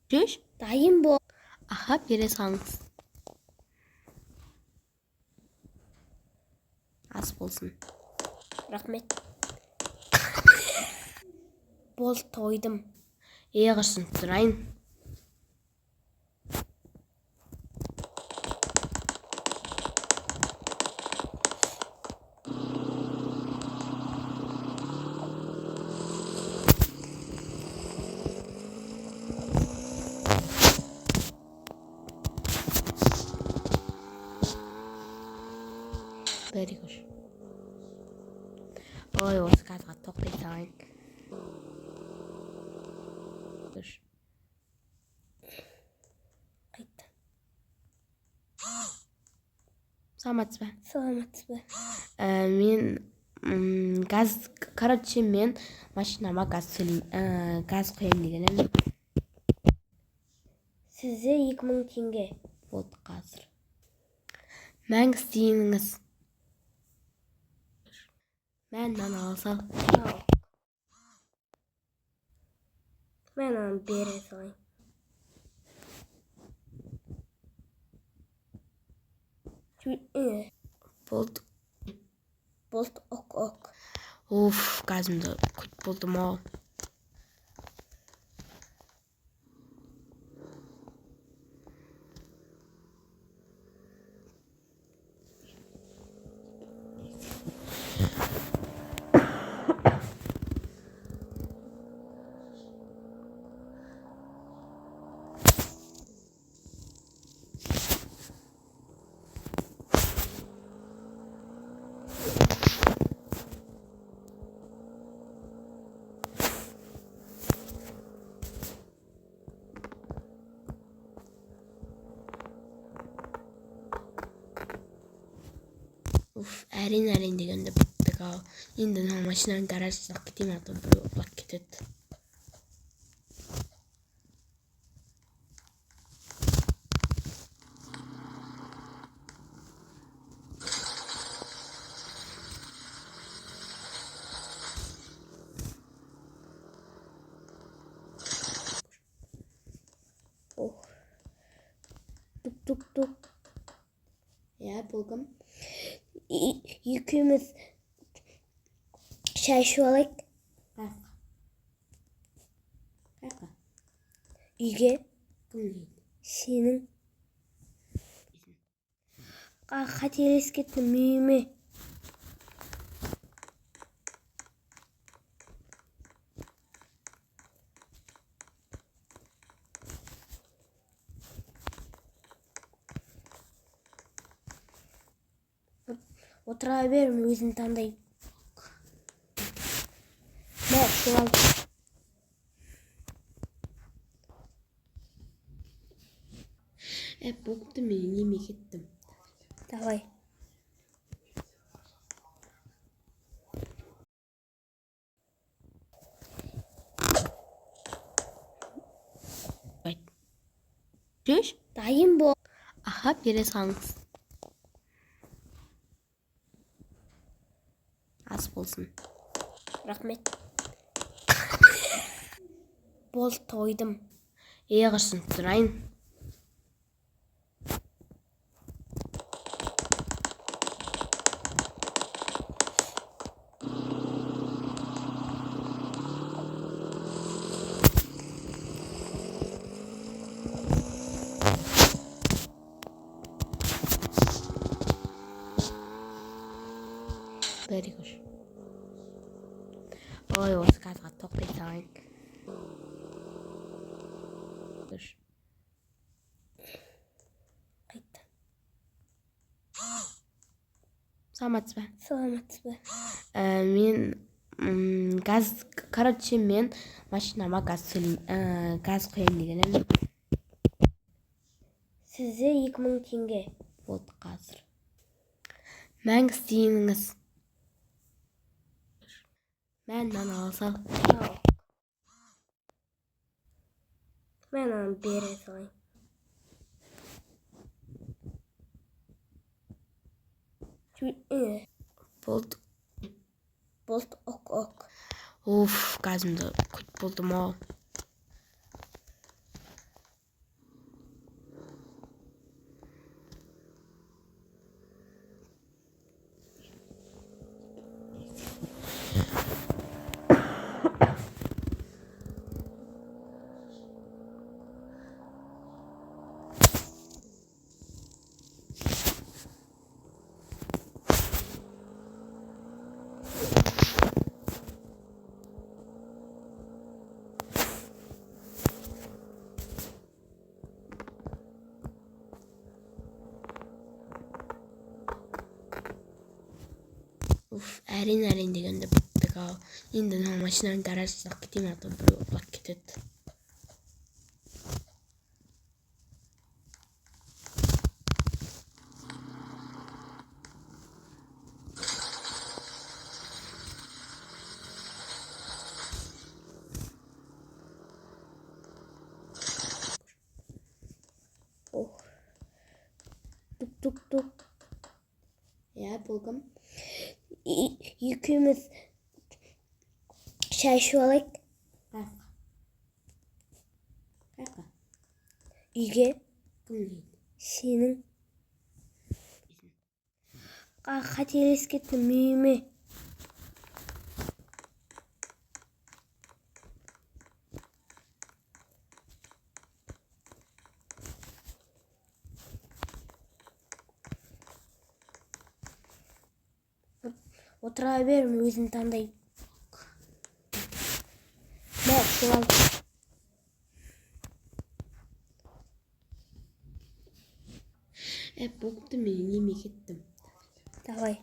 Жүш? Дайын бол. Аха, бере салыңыз. Ас болсын. Рахмет. Бол, тойдым. Құрсын тұрайын. Very good. Ой, осы газға тоқтай салайын. Қайта. Саламатсыз ба? Саламатсыз ба? Мен мен машинама газ құйын дегенім. Сізде 2000 теңге. Болды қазір. Мәңіз дейініңіз. Мән алсал. Мен оны бере салайын. Болды. Болды, ок. Уф, газымды көт болдым ау. Уф, әрен дегенде біттік ау. Енді машинаның гаражына кетейін, ата бір ұрлап кетеді. Тук. Болғым. Екеуміз шай ішіп алайық. Қайқа? Үйге. Кімге? Сенің. Қателес кеттім үйіме. Отыра берім, өзін таңдай. Мә, сен ал. Болыпты, мен неме кеттім. Давай. Жүш? Дайын бол. Аха, бере салыңыз. Ас болсын. Рахмет. Бол, тойдым. Құрсын тұрайын. Very good. Ой, осы газға тоқтай салайын. Қайта. Саламатсыз ба? Саламатсыз ба? Мен машинама газ құйын дегенім. Сізде 2000 теңге. Болды қазір. Мәңіз дейініңіз. Мән алсал. Мен оны бере салайын. Болды. Болды, ок. Уф, газымды көт болдым ау. әрең дегенде біттік ал. Енді мына машинаның гаражына кетейін, а то біреу ұрлап кетеді. Oh. Tuk. Ya bulgum. Yükümüz çay şu alayım. Kaka. Үйге Кімге? сенің қателесіп кеттім үйіме. Отыра берім, өзін таңдай. Бәк, сол алды. Болыпты, мен еме кеттім. Давай.